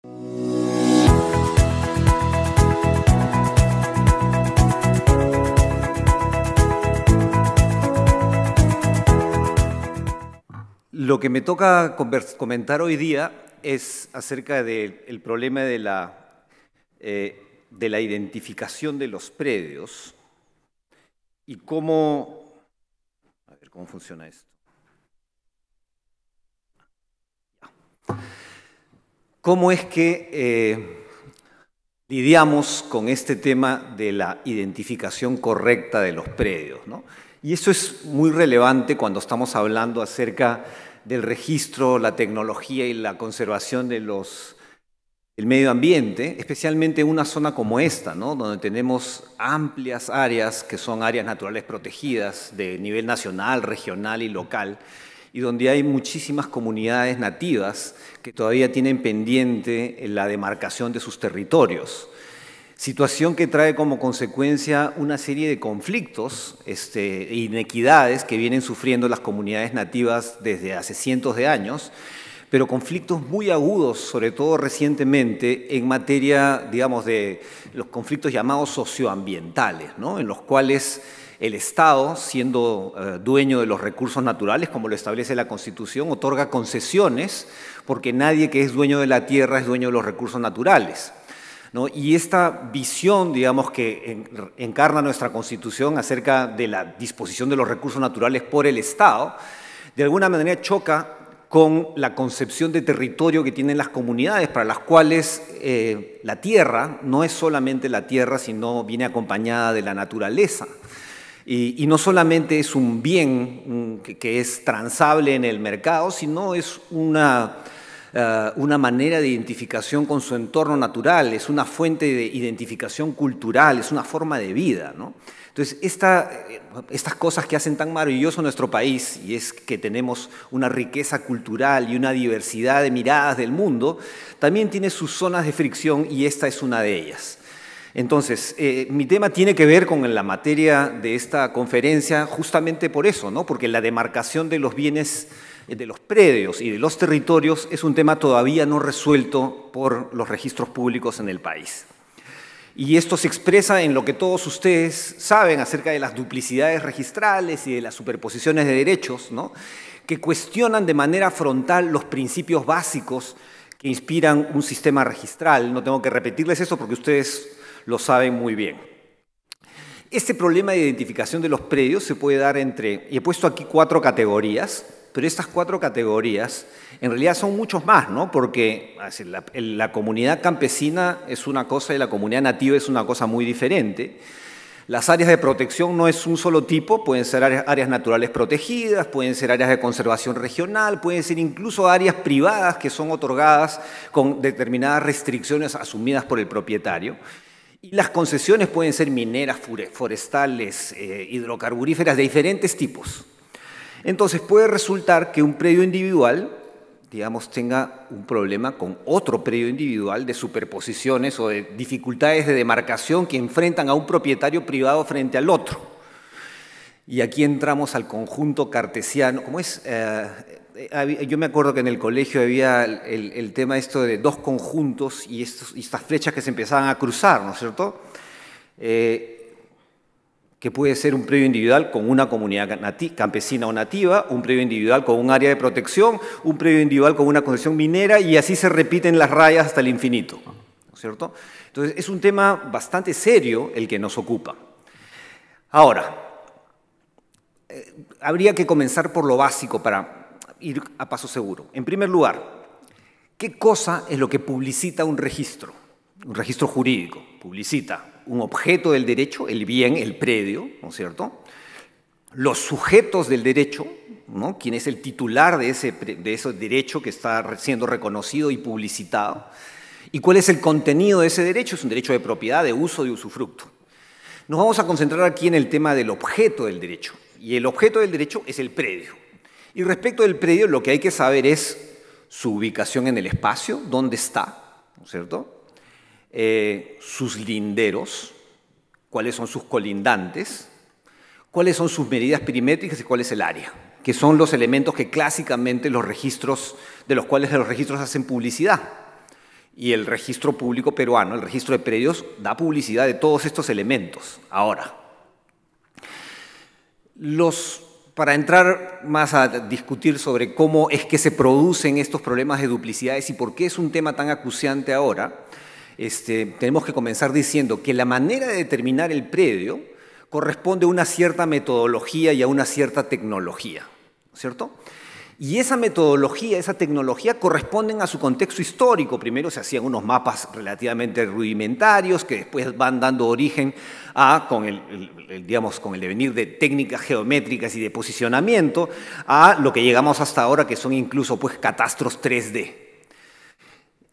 Lo que me toca comentar hoy día es acerca del problema de la identificación de los predios y cómo... A ver, ¿cómo funciona esto? ¿Cómo es que lidiamos con este tema de la identificación correcta de los predios, ¿no? Y eso es muy relevante cuando estamos hablando acerca del registro, la tecnología y la conservación del medio ambiente, especialmente en una zona como esta, ¿no? Donde tenemos amplias áreas que son áreas naturales protegidas de nivel nacional, regional y local, y donde hay muchísimas comunidades nativas que todavía tienen pendiente la demarcación de sus territorios. Situación que trae como consecuencia una serie de conflictos e inequidades que vienen sufriendo las comunidades nativas desde hace cientos de años, pero conflictos muy agudos, sobre todo recientemente, en materia, digamos, de los conflictos llamados socioambientales, ¿no? En los cuales el Estado, siendo dueño de los recursos naturales, como lo establece la Constitución, otorga concesiones porque nadie que es dueño de la tierra es dueño de los recursos naturales, ¿no? Y esta visión, digamos, que encarna nuestra Constitución acerca de la disposición de los recursos naturales por el Estado, de alguna manera choca con la concepción de territorio que tienen las comunidades, para las cuales la tierra no es solamente la tierra, sino viene acompañada de la naturaleza. Y no solamente es un bien que es transable en el mercado, sino es una manera de identificación con su entorno natural, es una fuente de identificación cultural, es una forma de vida, ¿no? Entonces, estas cosas que hacen tan maravilloso nuestro país, y es que tenemos una riqueza cultural y una diversidad de miradas del mundo, también tiene sus zonas de fricción y esta es una de ellas. Entonces, mi tema tiene que ver con la materia de esta conferencia justamente por eso, ¿no? Porque la demarcación de los bienes, de los predios y de los territorios es un tema todavía no resuelto por los registros públicos en el país. Y esto se expresa en lo que todos ustedes saben acerca de las duplicidades registrales y de las superposiciones de derechos, ¿no? Que cuestionan de manera frontal los principios básicos que inspiran un sistema registral. No tengo que repetirles eso porque ustedes lo saben muy bien. Este problema de identificación de los predios se puede dar entre, y he puesto aquí 4 categorías, pero estas 4 categorías en realidad son muchos más, ¿no? Porque la comunidad campesina es una cosa y la comunidad nativa es una cosa muy diferente. Las áreas de protección no es un solo tipo, pueden ser áreas naturales protegidas, pueden ser áreas de conservación regional, pueden ser incluso áreas privadas que son otorgadas con determinadas restricciones asumidas por el propietario. Y las concesiones pueden ser mineras, forestales, hidrocarburíferas, de diferentes tipos. Entonces puede resultar que un predio individual, digamos, tenga un problema con otro predio individual de superposiciones o de dificultades de demarcación que enfrentan a un propietario privado frente al otro. Y aquí entramos al conjunto cartesiano. ¿Cómo es? Yo me acuerdo que en el colegio había el tema esto de 2 conjuntos y estas flechas que se empezaban a cruzar, ¿no es cierto? Que puede ser un predio individual con una comunidad campesina o nativa, un predio individual con un área de protección, un predio individual con una concesión minera, y así se repiten las rayas hasta el infinito, ¿no es cierto? Entonces, es un tema bastante serio el que nos ocupa. Ahora, habría que comenzar por lo básico para ir a paso seguro. En primer lugar, ¿qué cosa es lo que publicita un registro? Un registro jurídico publicita un objeto del derecho, el bien, el predio, ¿no es cierto? Los sujetos del derecho, ¿no? ¿Quién es el titular de ese derecho que está siendo reconocido y publicitado? ¿Y cuál es el contenido de ese derecho? Es un derecho de propiedad, de uso, de usufructo. Nos vamos a concentrar aquí en el tema del objeto del derecho. Y el objeto del derecho es el predio. Y respecto del predio, lo que hay que saber es su ubicación en el espacio, dónde está, ¿no es cierto? Sus linderos, cuáles son sus colindantes, cuáles son sus medidas perimétricas y cuál es el área, que son los elementos que clásicamente de los cuales los registros hacen publicidad. Y el registro público peruano, el registro de predios, da publicidad de todos estos elementos. Ahora, para entrar más a discutir sobre cómo es que se producen estos problemas de duplicidades y por qué es un tema tan acuciante ahora, tenemos que comenzar diciendo que la manera de determinar el predio corresponde a una cierta metodología y a una cierta tecnología, ¿cierto? Y esa metodología, esa tecnología corresponden a su contexto histórico. Primero se hacían unos mapas relativamente rudimentarios que después van dando origen a, con el devenir de técnicas geométricas y de posicionamiento, a lo que llegamos hasta ahora, que son incluso pues, catastros 3D.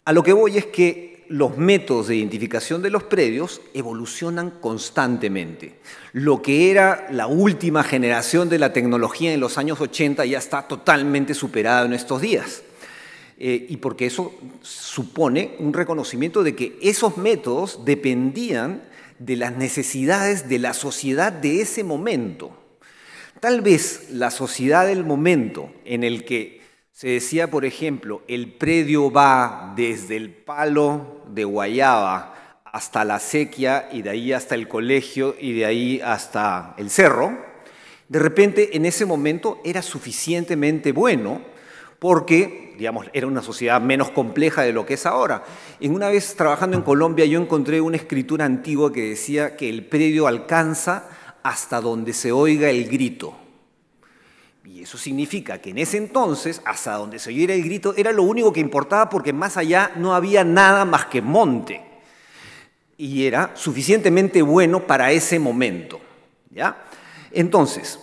A lo que voy es que los métodos de identificación de los predios evolucionan constantemente. Lo que era la última generación de la tecnología en los años 80 ya está totalmente superado en estos días. Y porque eso supone un reconocimiento de que esos métodos dependían de las necesidades de la sociedad de ese momento. Tal vez la sociedad del momento en el que se decía, por ejemplo, el predio va desde el palo de guayaba hasta la acequia y de ahí hasta el colegio y de ahí hasta el cerro, de repente en ese momento era suficientemente bueno porque, digamos, era una sociedad menos compleja de lo que es ahora. Una vez trabajando en Colombia yo encontré una escritura antigua que decía que el predio alcanza hasta donde se oiga el grito. Y eso significa que en ese entonces, hasta donde se oyera el grito, era lo único que importaba porque más allá no había nada más que monte. Y era suficientemente bueno para ese momento, ¿ya? Entonces,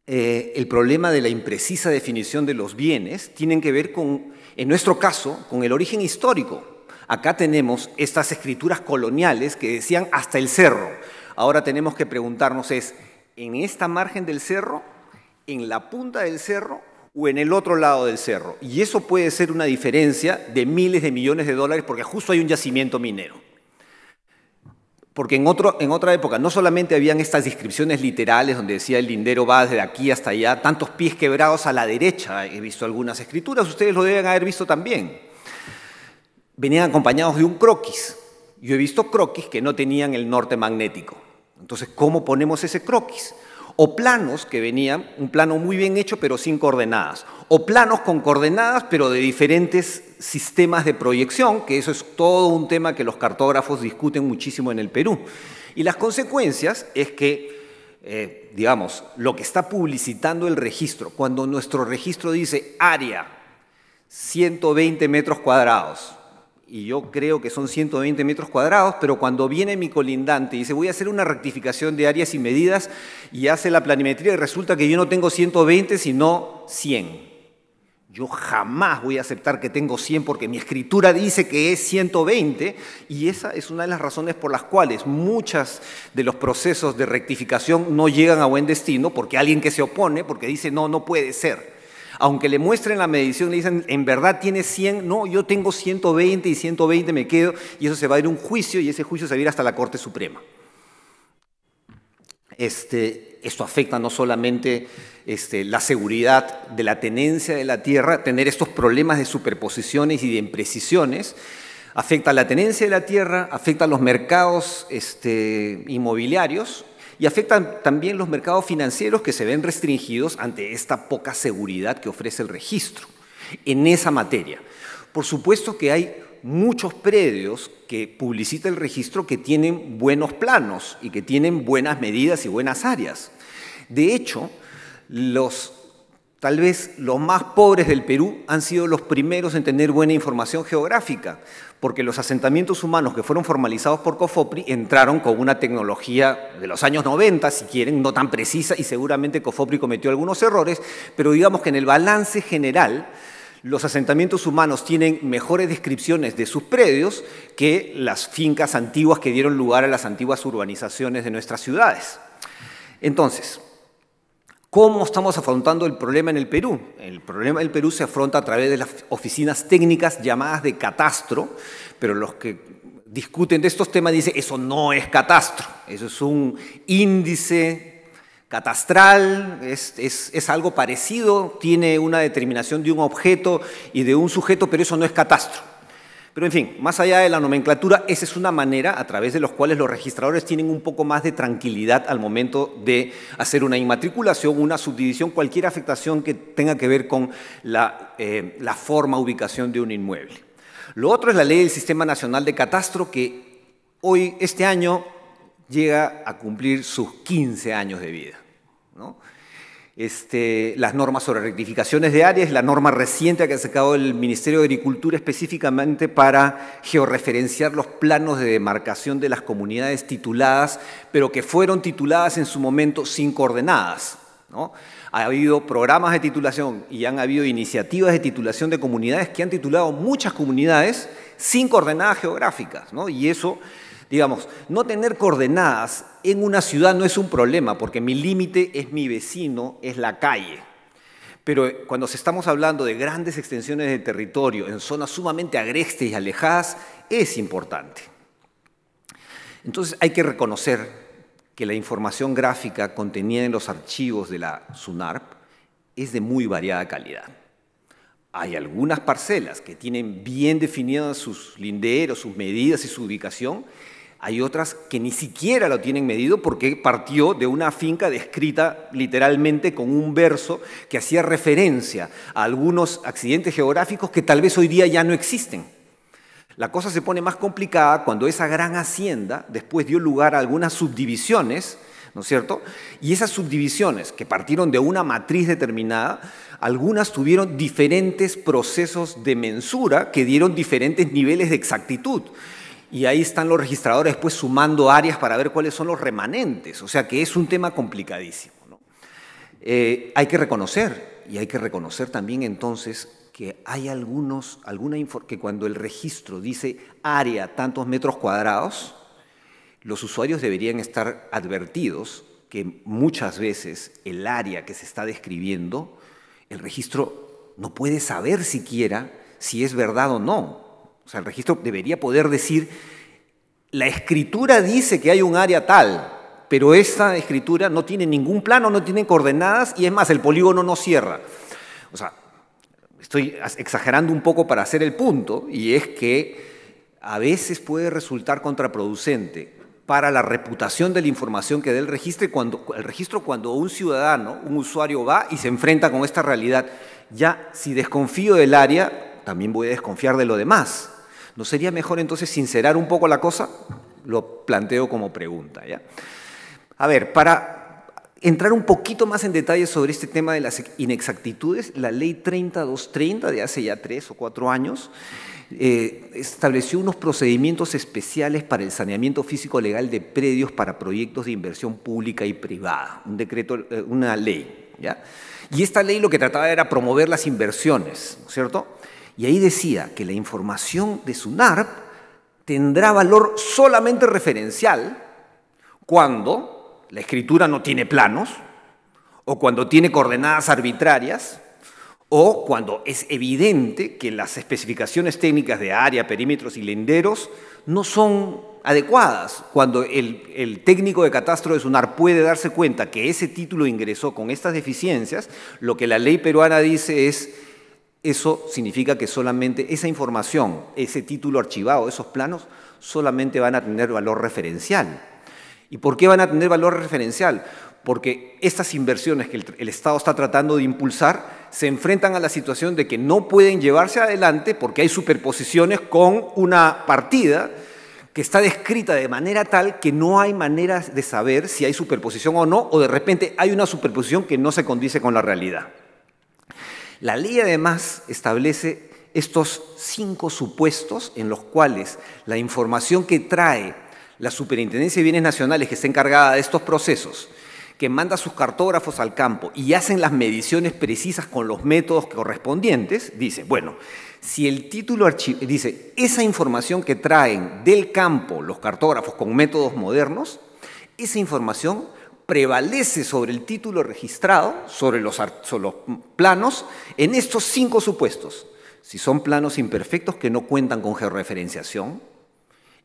el problema de la imprecisa definición de los bienes tiene que ver con, en nuestro caso, con el origen histórico. Acá tenemos estas escrituras coloniales que decían hasta el cerro. Ahora tenemos que preguntarnos ¿en esta margen del cerro, en la punta del cerro o en el otro lado del cerro? Y eso puede ser una diferencia de miles de millones de dólares porque justo hay un yacimiento minero. Porque en otra época no solamente habían estas descripciones literales donde decía el lindero va desde aquí hasta allá, tantos pies quebrados a la derecha, he visto algunas escrituras, ustedes lo deben haber visto también. Venían acompañados de un croquis. Yo he visto croquis que no tenían el norte magnético. Entonces, ¿cómo ponemos ese croquis? O planos que venían, un plano muy bien hecho pero sin coordenadas, o planos con coordenadas pero de diferentes sistemas de proyección, que eso es todo un tema que los cartógrafos discuten muchísimo en el Perú. Y las consecuencias es que, digamos, lo que está publicitando el registro, cuando nuestro registro dice área 120 metros cuadrados, y yo creo que son 120 metros cuadrados, pero cuando viene mi colindante y dice voy a hacer una rectificación de áreas y medidas y hace la planimetría y resulta que yo no tengo 120 sino 100. Yo jamás voy a aceptar que tengo 100 porque mi escritura dice que es 120 y esa es una de las razones por las cuales muchos de los procesos de rectificación no llegan a buen destino porque alguien que se opone, porque dice no, no puede ser. Aunque le muestren la medición, le dicen, ¿en verdad tiene 100? No, yo tengo 120 y 120 me quedo, y eso se va a ir a un juicio, y ese juicio se va a ir hasta la Corte Suprema. Esto afecta no solamente la seguridad de la tenencia de la tierra, tener estos problemas de superposiciones y de imprecisiones, afecta a la tenencia de la tierra, afecta a los mercados inmobiliarios, y afectan también los mercados financieros que se ven restringidos ante esta poca seguridad que ofrece el registro en esa materia. Por supuesto que hay muchos predios que publicita el registro que tienen buenos planos y que tienen buenas medidas y buenas áreas. De hecho, tal vez los más pobres del Perú han sido los primeros en tener buena información geográfica, porque los asentamientos humanos que fueron formalizados por COFOPRI entraron con una tecnología de los años 90, si quieren, no tan precisa, y seguramente COFOPRI cometió algunos errores, pero digamos que en el balance general, los asentamientos humanos tienen mejores descripciones de sus predios que las fincas antiguas que dieron lugar a las antiguas urbanizaciones de nuestras ciudades. Entonces, ¿cómo estamos afrontando el problema en el Perú? El problema del Perú se afronta a través de las oficinas técnicas llamadas de catastro, pero los que discuten de estos temas dicen eso no es catastro, eso es un índice catastral, es algo parecido, tiene una determinación de un objeto y de un sujeto, pero eso no es catastro. Pero en fin, más allá de la nomenclatura, esa es una manera a través de los cuales los registradores tienen un poco más de tranquilidad al momento de hacer una inmatriculación, una subdivisión, cualquier afectación que tenga que ver con la forma, ubicación de un inmueble. Lo otro es la ley del Sistema Nacional de Catastro, que este año, llega a cumplir sus 15 años de vida, ¿no? Las normas sobre rectificaciones de áreas, la norma reciente que ha sacado el Ministerio de Agricultura específicamente para georreferenciar los planos de demarcación de las comunidades tituladas, pero que fueron tituladas en su momento sin coordenadas, ¿no? Ha habido programas de titulación y han habido iniciativas de titulación de comunidades que han titulado muchas comunidades sin coordenadas geográficas, ¿no? Y eso, digamos, no tener coordenadas en una ciudad no es un problema, porque mi límite es mi vecino, es la calle. Pero cuando estamos hablando de grandes extensiones de territorio en zonas sumamente agrestes y alejadas, es importante. Entonces hay que reconocer que la información gráfica contenida en los archivos de la SUNARP es de muy variada calidad. Hay algunas parcelas que tienen bien definidas sus linderos, sus medidas y su ubicación. Hay otras que ni siquiera lo tienen medido porque partió de una finca descrita literalmente con un verso que hacía referencia a algunos accidentes geográficos que tal vez hoy día ya no existen. La cosa se pone más complicada cuando esa gran hacienda después dio lugar a algunas subdivisiones, ¿no es cierto? Y esas subdivisiones que partieron de una matriz determinada, algunas tuvieron diferentes procesos de mensura que dieron diferentes niveles de exactitud. Y ahí están los registradores después sumando áreas para ver cuáles son los remanentes. O sea que es un tema complicadísimo, ¿no? Hay que reconocer, y hay que reconocer también entonces que hay que cuando el registro dice área tantos metros cuadrados, los usuarios deberían estar advertidos que muchas veces el área que se está describiendo, el registro no puede saber siquiera si es verdad o no. O sea, el registro debería poder decir, la escritura dice que hay un área tal, pero esta escritura no tiene ningún plano, no tiene coordenadas y es más, el polígono no cierra. O sea, estoy exagerando un poco para hacer el punto, y es que a veces puede resultar contraproducente para la reputación de la información que da el registro cuando un ciudadano, un usuario va y se enfrenta con esta realidad. Ya, si desconfío del área, también voy a desconfiar de lo demás. ¿No sería mejor entonces sincerar un poco la cosa? Lo planteo como pregunta, ¿ya? A ver, para entrar un poquito más en detalle sobre este tema de las inexactitudes, la Ley 30230 de hace ya 3 o 4 años estableció unos procedimientos especiales para el saneamiento físico legal de predios para proyectos de inversión pública y privada, un decreto, una ley, ¿ya? Y esta ley lo que trataba era promover las inversiones, ¿no es cierto? Y ahí decía que la información de SUNARP tendrá valor solamente referencial cuando la escritura no tiene planos, o cuando tiene coordenadas arbitrarias, o cuando es evidente que las especificaciones técnicas de área, perímetros y linderos no son adecuadas. Cuando el técnico de catastro de SUNARP puede darse cuenta que ese título ingresó con estas deficiencias, lo que la ley peruana dice es: eso significa que solamente esa información, ese título archivado, esos planos, solamente van a tener valor referencial. ¿Y por qué van a tener valor referencial? Porque estas inversiones que el Estado está tratando de impulsar se enfrentan a la situación de que no pueden llevarse adelante porque hay superposiciones con una partida que está descrita de manera tal que no hay manera de saber si hay superposición o no, o de repente hay una superposición que no se condice con la realidad. La ley además establece estos 5 supuestos en los cuales la información que trae la Superintendencia de Bienes Nacionales, que está encargada de estos procesos, que manda a sus cartógrafos al campo y hacen las mediciones precisas con los métodos correspondientes, dice, bueno, si el título dice, esa información que traen del campo los cartógrafos con métodos modernos, esa información prevalece sobre el título registrado, sobre los planos, en estos 5 supuestos. Si son planos imperfectos que no cuentan con georreferenciación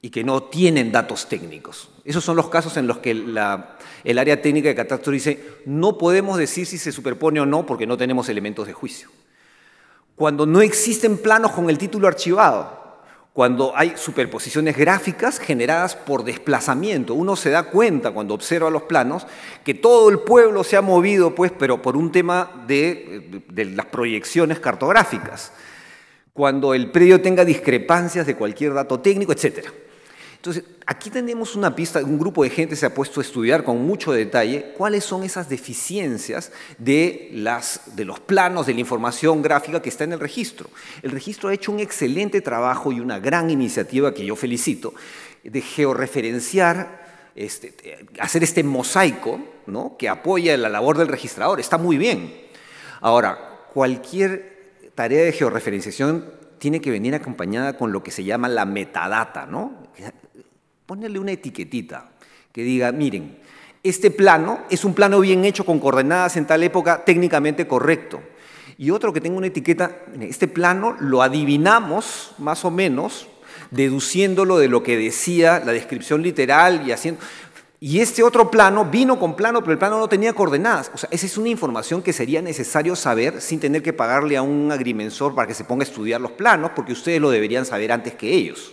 y que no tienen datos técnicos. Esos son los casos en los que el área técnica de catastro dice, no podemos decir si se superpone o no porque no tenemos elementos de juicio. Cuando no existen planos con el título archivado, cuando hay superposiciones gráficas generadas por desplazamiento. Uno se da cuenta cuando observa los planos que todo el pueblo se ha movido, pues, pero por un tema de las proyecciones cartográficas. Cuando el predio tenga discrepancias de cualquier dato técnico, etc. Entonces, aquí tenemos una pista, un grupo de gente se ha puesto a estudiar con mucho detalle cuáles son esas deficiencias de los planos, de la información gráfica que está en el registro. El registro ha hecho un excelente trabajo y una gran iniciativa que yo felicito, de georreferenciar, hacer este mosaico, ¿no?, que apoya la labor del registrador. Está muy bien. Ahora, cualquier tarea de georreferenciación tiene que venir acompañada con lo que se llama la metadata, ¿no? Ponerle una etiquetita que diga, miren, este plano es un plano bien hecho con coordenadas en tal época técnicamente correcto. Y otro que tenga una etiqueta, este plano lo adivinamos más o menos, deduciéndolo de lo que decía la descripción literal y haciendo... Y este otro plano vino con plano, pero el plano no tenía coordenadas. O sea, esa es una información que sería necesario saber sin tener que pagarle a un agrimensor para que se ponga a estudiar los planos, porque ustedes lo deberían saber antes que ellos.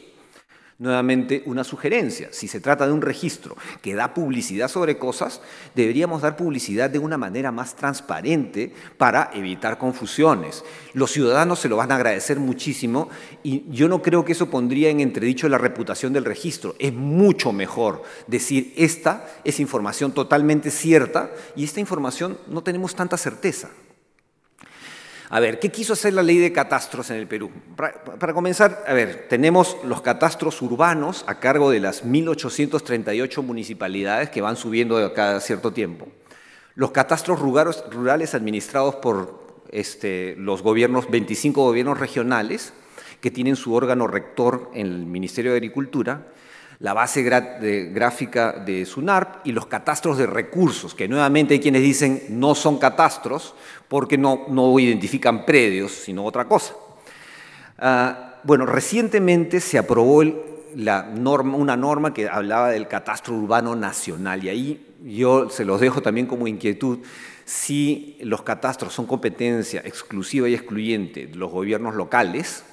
Nuevamente, una sugerencia. Si se trata de un registro que da publicidad sobre cosas, deberíamos dar publicidad de una manera más transparente para evitar confusiones. Los ciudadanos se lo van a agradecer muchísimo y yo no creo que eso pondría en entredicho la reputación del registro. Es mucho mejor decir, esta es información totalmente cierta y esta información no tenemos tanta certeza. A ver, ¿qué quiso hacer la ley de catastros en el Perú? Para comenzar, a ver, tenemos los catastros urbanos a cargo de las 1838 municipalidades que van subiendo cada cierto tiempo. Los catastros rurales administrados por los gobiernos, 25 gobiernos regionales, que tienen su órgano rector en el Ministerio de Agricultura, la base gráfica de SUNARP y los catastros de recursos, que nuevamente hay quienes dicen no son catastros porque no identifican predios, sino otra cosa. Bueno, recientemente se aprobó una norma que hablaba del catastro urbano nacional y ahí yo se los dejo también como inquietud. Si los catastros son competencia exclusiva y excluyente de los gobiernos locales,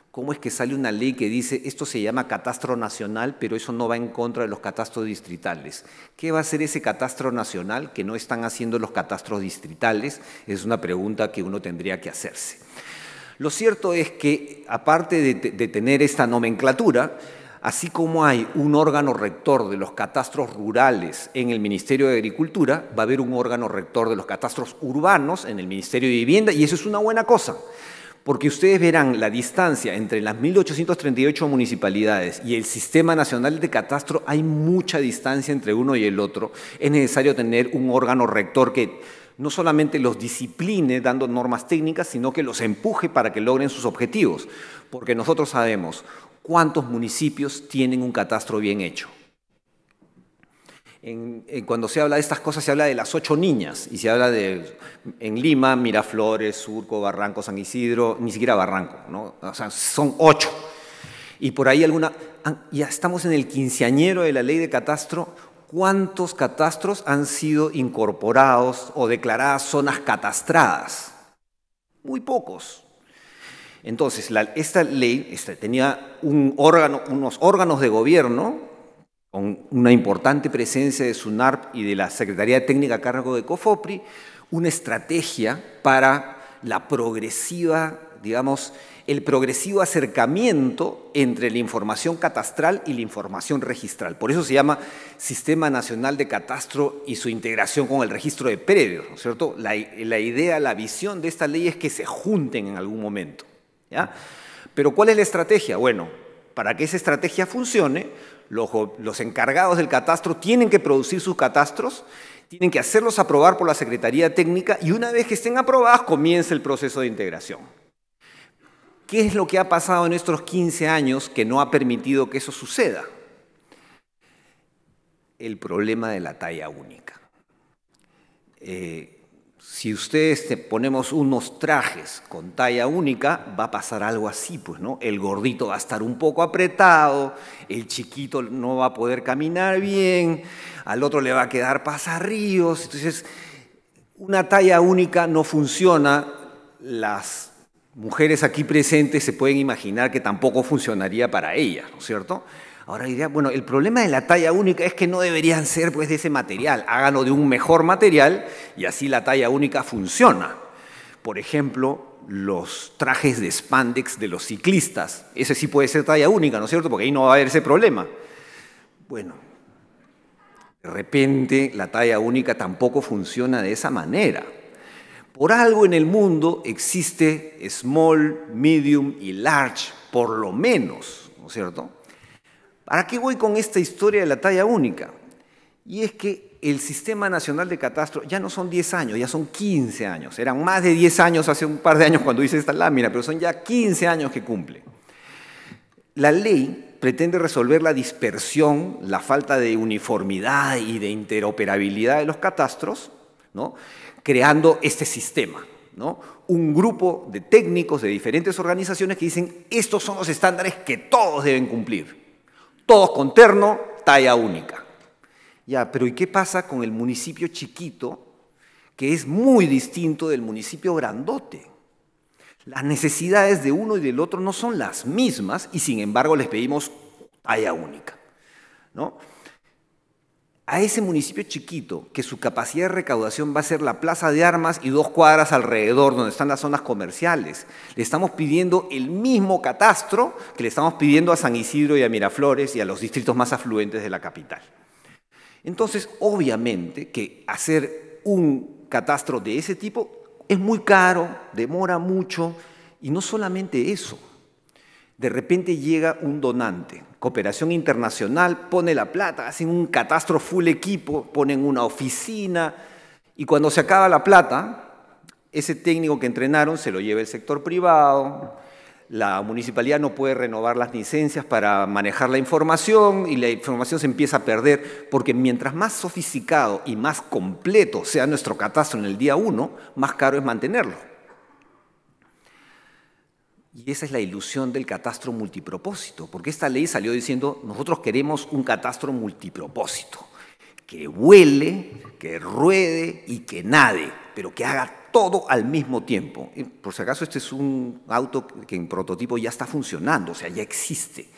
¿cómo es que sale una ley que dice esto se llama catastro nacional, pero eso no va en contra de los catastros distritales? ¿Qué va a hacer ese catastro nacional que no están haciendo los catastros distritales? Es una pregunta que uno tendría que hacerse. Lo cierto es que, aparte de tener esta nomenclatura, así como hay un órgano rector de los catastros rurales en el Ministerio de Agricultura, va a haber un órgano rector de los catastros urbanos en el Ministerio de Vivienda, y eso es una buena cosa. Porque ustedes verán la distancia entre las 1838 municipalidades y el Sistema Nacional de Catastro, hay mucha distancia entre uno y el otro. Es necesario tener un órgano rector que no solamente los discipline dando normas técnicas, sino que los empuje para que logren sus objetivos. Porque nosotros sabemos cuántos municipios tienen un catastro bien hecho. Cuando se habla de estas cosas se habla de las 8 niñas y se habla en Lima, Miraflores, Surco, Barranco, San Isidro, ni siquiera Barranco, ¿no? O sea, son 8. Y por ahí ya estamos en el quinceañero de la ley de catastro. ¿Cuántos catastros han sido incorporados o declaradas zonas catastradas? Muy pocos. Entonces, esta ley tenía unos órganos de gobierno con una importante presencia de SUNARP y de la Secretaría Técnica a cargo de COFOPRI, una estrategia para la progresiva, digamos, el progresivo acercamiento entre la información catastral y la información registral. Por eso se llama Sistema Nacional de Catastro y su integración con el registro de predios, ¿no es cierto? La idea, la visión de esta ley es que se junten en algún momento, ¿ya? Pero ¿cuál es la estrategia? Bueno, para que esa estrategia funcione, los encargados del catastro tienen que producir sus catastros, tienen que hacerlos aprobar por la Secretaría Técnica y una vez que estén aprobadas comienza el proceso de integración. ¿Qué es lo que ha pasado en estos 15 años que no ha permitido que eso suceda? El problema de la talla única. Si ustedes ponemos unos trajes con talla única, va a pasar algo así, pues, ¿no? El gordito va a estar un poco apretado, el chiquito no va a poder caminar bien, al otro le va a quedar pasarríos. Entonces, una talla única no funciona, las mujeres aquí presentes se pueden imaginar que tampoco funcionaría para ellas, ¿no es cierto? Ahora diría, bueno, el problema de la talla única es que no deberían ser pues de ese material, háganlo de un mejor material y así la talla única funciona. Por ejemplo, los trajes de spandex de los ciclistas, ese sí puede ser talla única, ¿no es cierto? Porque ahí no va a haber ese problema. Bueno, de repente la talla única tampoco funciona de esa manera. Por algo en el mundo existe small, medium y large, por lo menos, ¿no es cierto? ¿Para qué voy con esta historia de la talla única? Y es que el Sistema Nacional de Catastro ya no son 10 años, ya son 15 años. Eran más de 10 años hace un par de años cuando hice esta lámina, pero son ya 15 años que cumple. La ley pretende resolver la dispersión, la falta de uniformidad y de interoperabilidad de los catastros, ¿no?, creando este sistema, ¿no? Un grupo de técnicos de diferentes organizaciones que dicen, estos son los estándares que todos deben cumplir. Todos con terno, talla única. Ya, pero ¿y qué pasa con el municipio chiquito, que es muy distinto del municipio grandote? Las necesidades de uno y del otro no son las mismas y sin embargo les pedimos talla única, ¿no? A ese municipio chiquito, que su capacidad de recaudación va a ser la plaza de armas y 2 cuadras alrededor donde están las zonas comerciales, le estamos pidiendo el mismo catastro que le estamos pidiendo a San Isidro y a Miraflores y a los distritos más afluentes de la capital. Entonces, obviamente que hacer un catastro de ese tipo es muy caro, demora mucho, y no solamente eso. De repente llega un donante, cooperación internacional, pone la plata, hacen un catastro full equipo, ponen una oficina, y cuando se acaba la plata, ese técnico que entrenaron se lo lleva el sector privado, la municipalidad no puede renovar las licencias para manejar la información y la información se empieza a perder porque mientras más sofisticado y más completo sea nuestro catastro en el día 1, más caro es mantenerlo. Y esa es la ilusión del catastro multipropósito, porque esta ley salió diciendo, nosotros queremos un catastro multipropósito, que vuele, que ruede y que nade, pero que haga todo al mismo tiempo. Por si acaso, este es un auto que en prototipo ya está funcionando, o sea, ya existe.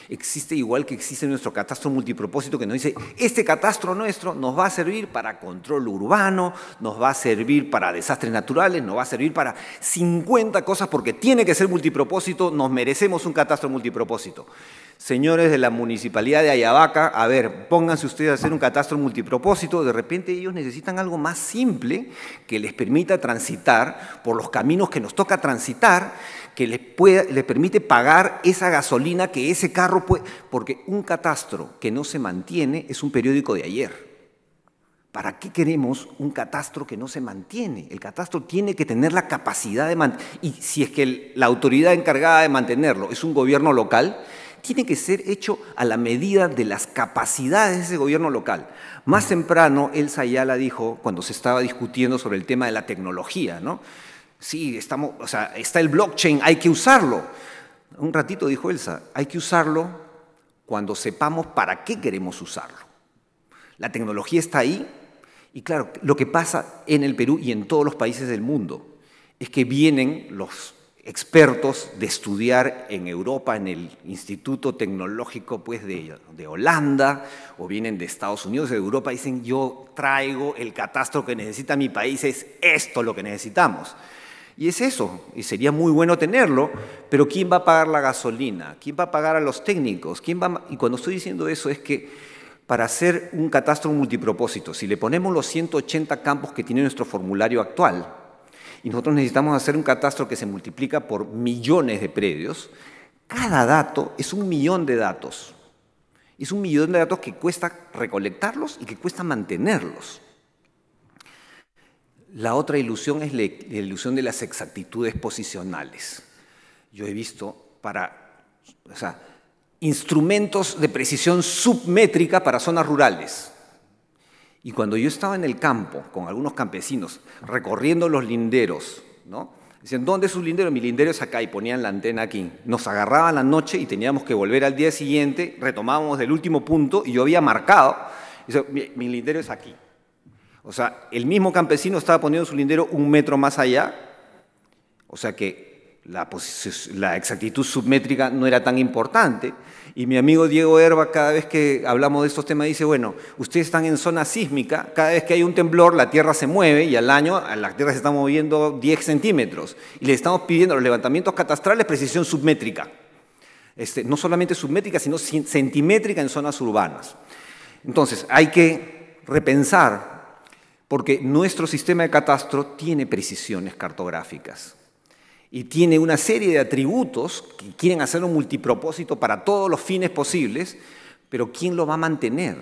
Existe igual que existe nuestro catastro multipropósito que nos dice, este catastro nuestro nos va a servir para control urbano, nos va a servir para desastres naturales, nos va a servir para 50 cosas porque tiene que ser multipropósito, nos merecemos un catastro multipropósito. Señores de la Municipalidad de Ayabaca, a ver, pónganse ustedes a hacer un catastro multipropósito, de repente ellos necesitan algo más simple que les permita transitar por los caminos que nos toca transitar, que les permite pagar esa gasolina que ese carro puede, porque un catastro que no se mantiene es un periódico de ayer. ¿Para qué queremos un catastro que no se mantiene? El catastro tiene que tener la capacidad de mantener, y si es que la autoridad encargada de mantenerlo es un gobierno local, tiene que ser hecho a la medida de las capacidades de ese gobierno local. Más temprano, Elsa Ayala dijo, cuando se estaba discutiendo sobre el tema de la tecnología, ¿no? Sí, está el blockchain, hay que usarlo. Un ratito dijo Elsa, hay que usarlo cuando sepamos para qué queremos usarlo. La tecnología está ahí y claro, lo que pasa en el Perú y en todos los países del mundo es que vienen los expertos de estudiar en Europa, en el Instituto Tecnológico pues, de Holanda, o vienen de Estados Unidos, de Europa, y dicen, yo traigo el catastro que necesita mi país, es esto lo que necesitamos. Y es eso, y sería muy bueno tenerlo, pero ¿quién va a pagar la gasolina? ¿Quién va a pagar a los técnicos? Y cuando estoy diciendo eso es que para hacer un catastro multipropósito, si le ponemos los 180 campos que tiene nuestro formulario actual, y nosotros necesitamos hacer un catastro que se multiplica por millones de predios, cada dato es 1 millón de datos. Es 1 millón de datos que cuesta recolectarlos y que cuesta mantenerlos. La otra ilusión es la ilusión de las exactitudes posicionales. Yo he visto instrumentos de precisión submétrica para zonas rurales. Y cuando yo estaba en el campo con algunos campesinos recorriendo los linderos, ¿no? Decían, ¿dónde es su lindero? Mi lindero es acá, y ponían la antena aquí. Nos agarraban la noche y teníamos que volver al día siguiente, retomábamos del último punto y yo había marcado, y decía, mi lindero es aquí. O sea, el mismo campesino estaba poniendo su lindero 1 metro más allá, o sea que la exactitud submétrica no era tan importante. Y mi amigo Diego Herba, cada vez que hablamos de estos temas, dice, bueno, ustedes están en zona sísmica, cada vez que hay un temblor la Tierra se mueve y al año la Tierra se está moviendo 10 centímetros. Y le estamos pidiendo a los levantamientos catastrales precisión submétrica. No solamente submétrica, sino centimétrica en zonas urbanas. Entonces, hay que repensar, porque nuestro sistema de catastro tiene precisiones cartográficas y tiene una serie de atributos que quieren hacerlo multipropósito para todos los fines posibles, pero ¿quién lo va a mantener?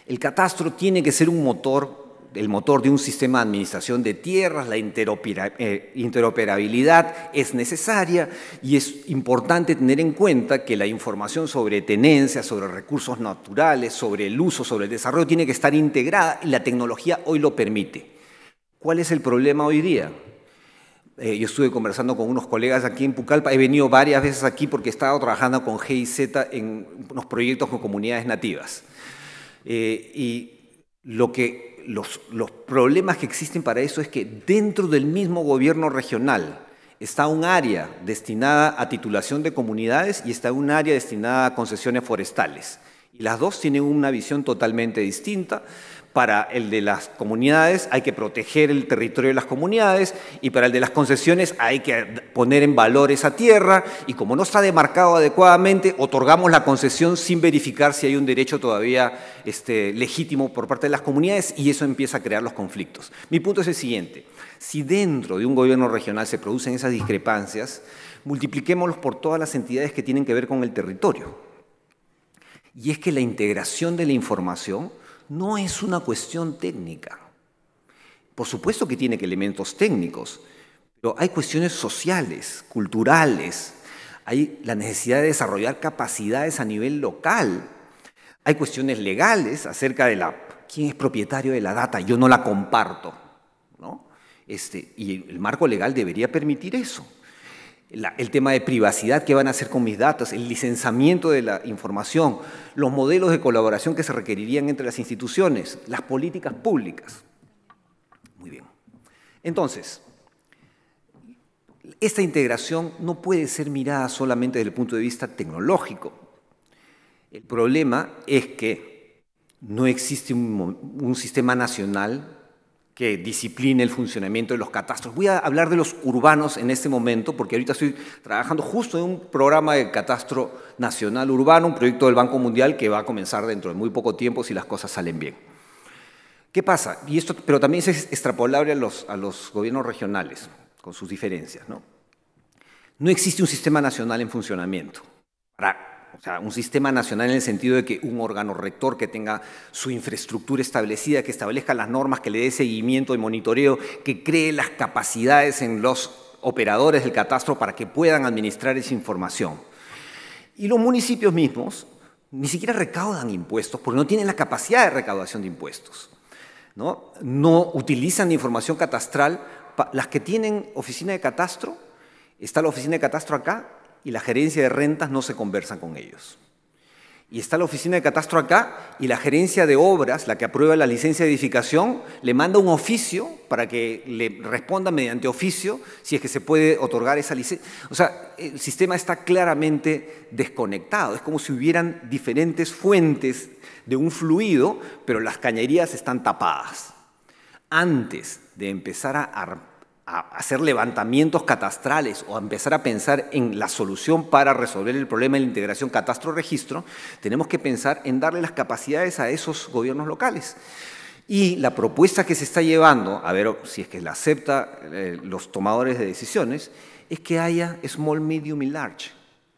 El catastro tiene que ser un motor, el motor de un sistema de administración de tierras, la interoperabilidad es necesaria y es importante tener en cuenta que la información sobre tenencias, sobre recursos naturales, sobre el uso, sobre el desarrollo tiene que estar integrada y la tecnología hoy lo permite. ¿Cuál es el problema hoy día? Yo estuve conversando con unos colegas aquí en Pucallpa, he venido varias veces aquí porque he estado trabajando con GIZ en unos proyectos con comunidades nativas. Y los problemas que existen para eso es que dentro del mismo gobierno regional está un área destinada a titulación de comunidades y está un área destinada a concesiones forestales. Y las dos tienen una visión totalmente distinta. Para el de las comunidades hay que proteger el territorio de las comunidades y para el de las concesiones hay que poner en valor esa tierra y como no está demarcado adecuadamente, otorgamos la concesión sin verificar si hay un derecho todavía legítimo por parte de las comunidades y eso empieza a crear los conflictos. Mi punto es el siguiente, si dentro de un gobierno regional se producen esas discrepancias, multipliquémoslos por todas las entidades que tienen que ver con el territorio. Y es que la integración de la información no es una cuestión técnica. Por supuesto que tiene elementos técnicos, pero hay cuestiones sociales, culturales, hay la necesidad de desarrollar capacidades a nivel local, hay cuestiones legales acerca de quién es propietario de la data, yo no la comparto, ¿no? Y el marco legal debería permitir eso. El tema de privacidad, qué van a hacer con mis datos, el licenciamiento de la información, los modelos de colaboración que se requerirían entre las instituciones, las políticas públicas. Muy bien. Entonces, esta integración no puede ser mirada solamente desde el punto de vista tecnológico. El problema es que no existe un sistema nacional que discipline el funcionamiento de los catastros. Voy a hablar de los urbanos en este momento, porque ahorita estoy trabajando justo en un programa de catastro nacional urbano, un proyecto del Banco Mundial que va a comenzar dentro de muy poco tiempo si las cosas salen bien. ¿Qué pasa? Y esto, pero también es extrapolable a los gobiernos regionales, con sus diferencias, ¿no? No existe un sistema nacional en funcionamiento. O sea, un sistema nacional en el sentido de que un órgano rector que tenga su infraestructura establecida, que establezca las normas, que le dé seguimiento y monitoreo, que cree las capacidades en los operadores del catastro para que puedan administrar esa información. Y los municipios mismos ni siquiera recaudan impuestos porque no tienen la capacidad de recaudación de impuestos. No utilizan información catastral. Las que tienen oficina de catastro, está la oficina de catastro acá, y la gerencia de rentas no se conversan con ellos. Y está la oficina de catastro acá y la gerencia de obras, la que aprueba la licencia de edificación, le manda un oficio para que le responda mediante oficio si es que se puede otorgar esa licencia. O sea, el sistema está claramente desconectado. Es como si hubieran diferentes fuentes de un fluido, pero las cañerías están tapadas. Antes de empezar a hacer levantamientos catastrales o a empezar a pensar en la solución para resolver el problema de la integración catastro-registro, tenemos que pensar en darle las capacidades a esos gobiernos locales. Y la propuesta que se está llevando, a ver si es que la acepta los tomadores de decisiones, es que haya small, medium y large,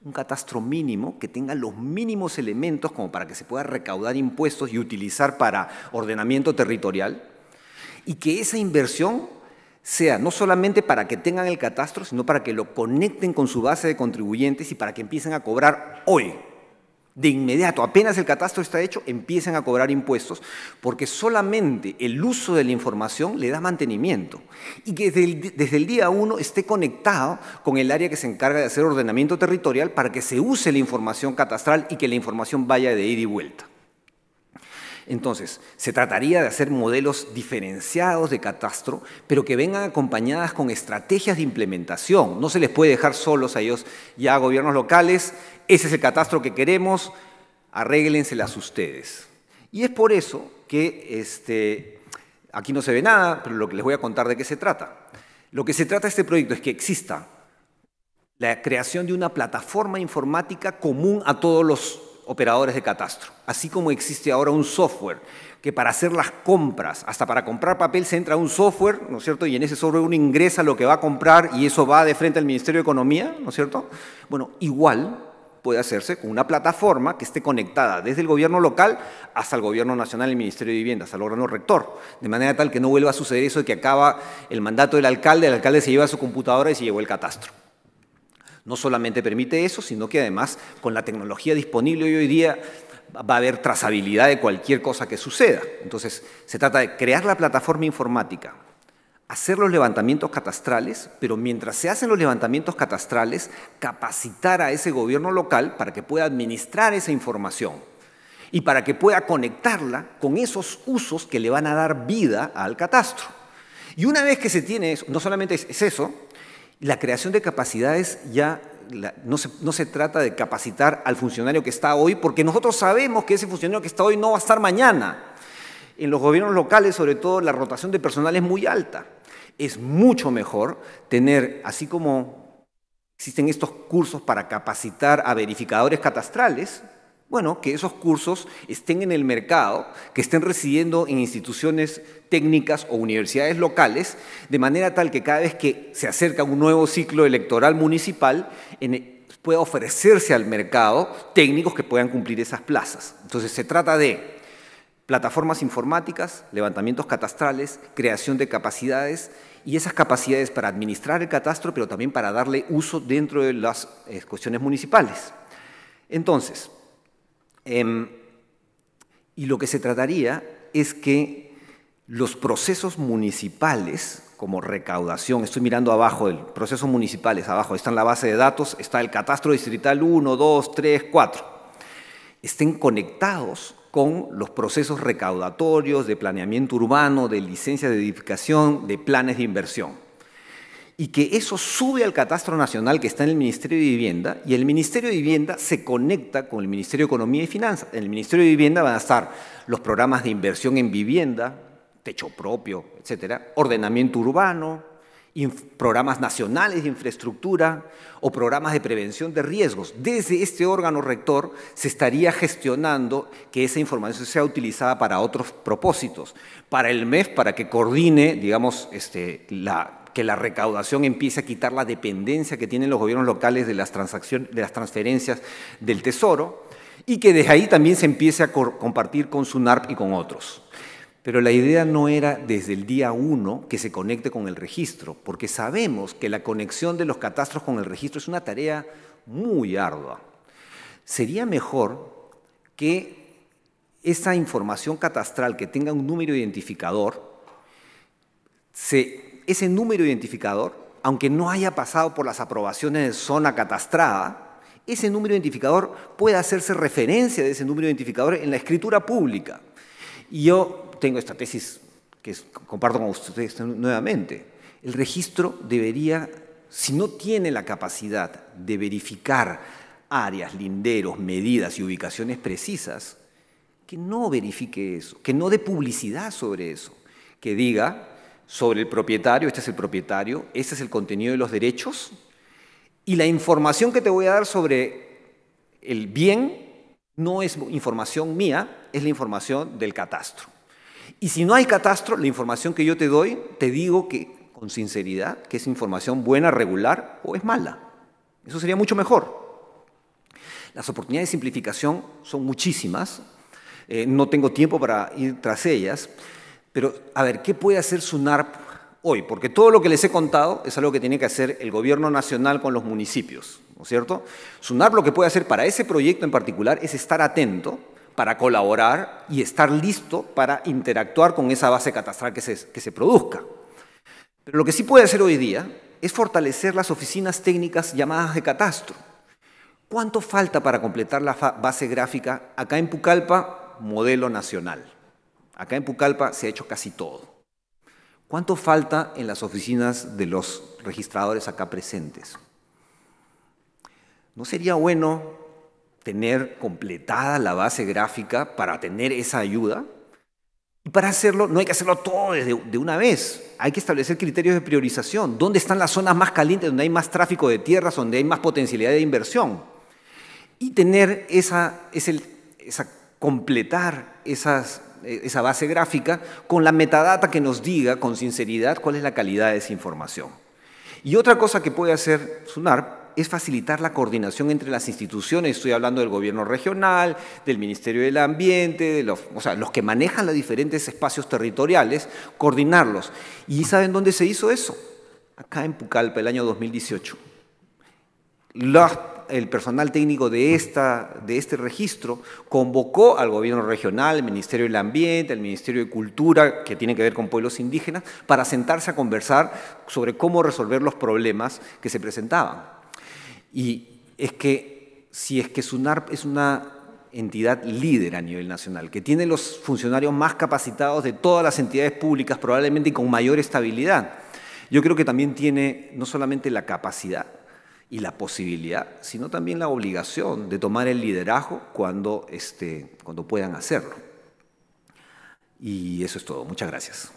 un catastro mínimo que tenga los mínimos elementos como para que se pueda recaudar impuestos y utilizar para ordenamiento territorial, y que esa inversión sea no solamente para que tengan el catastro, sino para que lo conecten con su base de contribuyentes y para que empiecen a cobrar hoy, de inmediato, apenas el catastro está hecho, empiecen a cobrar impuestos, porque solamente el uso de la información le da mantenimiento y que desde el día 1 esté conectado con el área que se encarga de hacer ordenamiento territorial para que se use la información catastral y que la información vaya de ida y vuelta. Entonces, se trataría de hacer modelos diferenciados de catastro, pero que vengan acompañadas con estrategias de implementación. No se les puede dejar solos a ellos, ya gobiernos locales, ese es el catastro que queremos, arréglenselas ustedes. Y es por eso que aquí no se ve nada, pero lo que les voy a contar de qué se trata. Lo que se trata de este proyecto es que exista la creación de una plataforma informática común a todos los operadores de catastro, así como existe ahora un software que para hacer las compras, hasta para comprar papel se entra a un software, ¿no es cierto? Y en ese software uno ingresa lo que va a comprar y eso va de frente al Ministerio de Economía, ¿no es cierto? Bueno, igual puede hacerse con una plataforma que esté conectada desde el gobierno local hasta el gobierno nacional y el Ministerio de Vivienda, hasta el órgano rector, de manera tal que no vuelva a suceder eso de que acaba el mandato del alcalde, el alcalde se lleva su computadora y se llevó el catastro. No solamente permite eso, sino que además con la tecnología disponible hoy día va a haber trazabilidad de cualquier cosa que suceda. Entonces, se trata de crear la plataforma informática, hacer los levantamientos catastrales, pero mientras se hacen los levantamientos catastrales, capacitar a ese gobierno local para que pueda administrar esa información y para que pueda conectarla con esos usos que le van a dar vida al catastro. Y una vez que se tiene eso, no solamente es eso, la creación de capacidades ya no se trata de capacitar al funcionario que está hoy, porque nosotros sabemos que ese funcionario que está hoy no va a estar mañana. En los gobiernos locales, sobre todo, la rotación de personal es muy alta. Es mucho mejor tener, así como existen estos cursos para capacitar a verificadores catastrales, bueno, que esos cursos estén en el mercado, que estén residiendo en instituciones técnicas o universidades locales, de manera tal que cada vez que se acerca un nuevo ciclo electoral municipal, pueda ofrecerse al mercado técnicos que puedan cumplir esas plazas. Entonces, se trata de plataformas informáticas, levantamientos catastrales, creación de capacidades, y esas capacidades para administrar el catastro, pero también para darle uso dentro de las cuestiones municipales. Entonces, y lo que se trataría es que los procesos municipales, como recaudación, estoy mirando abajo, el procesos municipales, abajo está en la base de datos, está el catastro distrital 1, 2, 3, 4, estén conectados con los procesos recaudatorios, de planeamiento urbano, de licencias de edificación, de planes de inversión. Y que eso sube al catastro nacional que está en el Ministerio de Vivienda, y el Ministerio de Vivienda se conecta con el Ministerio de Economía y Finanzas. En el Ministerio de Vivienda van a estar los programas de inversión en vivienda, techo propio, etcétera, ordenamiento urbano, programas nacionales de infraestructura o programas de prevención de riesgos. Desde este órgano rector se estaría gestionando que esa información sea utilizada para otros propósitos. Para el MEF, para que coordine, digamos, que la recaudación empiece a quitar la dependencia que tienen los gobiernos locales de las transferencias del Tesoro, y que desde ahí también se empiece a compartir con SUNARP y con otros. Pero la idea no era desde el día 1 que se conecte con el registro, porque sabemos que la conexión de los catastros con el registro es una tarea muy ardua. Sería mejor que esa información catastral que tenga un número identificador, ese número identificador, aunque no haya pasado por las aprobaciones de zona catastrada, ese número identificador puede hacerse referencia de ese número identificador en la escritura pública. Y yo tengo esta tesis que comparto con ustedes nuevamente. El registro debería, si no tiene la capacidad de verificar áreas, linderos, medidas y ubicaciones precisas, que no verifique eso, que no dé publicidad sobre eso, que diga sobre el propietario, este es el propietario, este es el contenido de los derechos, y la información que te voy a dar sobre el bien no es información mía, es la información del catastro. Y si no hay catastro, la información que yo te doy, te digo que con sinceridad que es información buena, regular o es mala. Eso sería mucho mejor. Las oportunidades de simplificación son muchísimas. No tengo tiempo para ir tras ellas. Pero, a ver, ¿qué puede hacer SUNARP hoy? Porque todo lo que les he contado es algo que tiene que hacer el gobierno nacional con los municipios, ¿no es cierto? SUNARP lo que puede hacer para ese proyecto en particular es estar atento para colaborar y estar listo para interactuar con esa base catastral que se produzca. Pero lo que sí puede hacer hoy día es fortalecer las oficinas técnicas llamadas de catastro. ¿Cuánto falta para completar la base gráfica? Acá en Pucallpa modelo nacional. Acá en Pucallpa se ha hecho casi todo. ¿Cuánto falta en las oficinas de los registradores acá presentes? ¿No sería bueno tener completada la base gráfica para tener esa ayuda? Y para hacerlo, no hay que hacerlo todo de una vez. Hay que establecer criterios de priorización. ¿Dónde están las zonas más calientes, donde hay más tráfico de tierras, donde hay más potencialidad de inversión? Y tener completar esa base gráfica con la metadata que nos diga con sinceridad cuál es la calidad de esa información. Y otra cosa que puede hacer SUNARP es facilitar la coordinación entre las instituciones. Estoy hablando del gobierno regional, del Ministerio del Ambiente, los que manejan los diferentes espacios territoriales, coordinarlos. ¿Y saben dónde se hizo eso? Acá en Pucallpa, el año 2018. El personal técnico de este registro convocó al gobierno regional, al Ministerio del Ambiente, al Ministerio de Cultura, que tiene que ver con pueblos indígenas, para sentarse a conversar sobre cómo resolver los problemas que se presentaban. Y es que si es que SUNARP es una entidad líder a nivel nacional, que tiene los funcionarios más capacitados de todas las entidades públicas, probablemente y con mayor estabilidad, yo creo que también tiene no solamente la capacidad y la posibilidad, sino también la obligación de tomar el liderazgo cuando puedan hacerlo. Y eso es todo. Muchas gracias.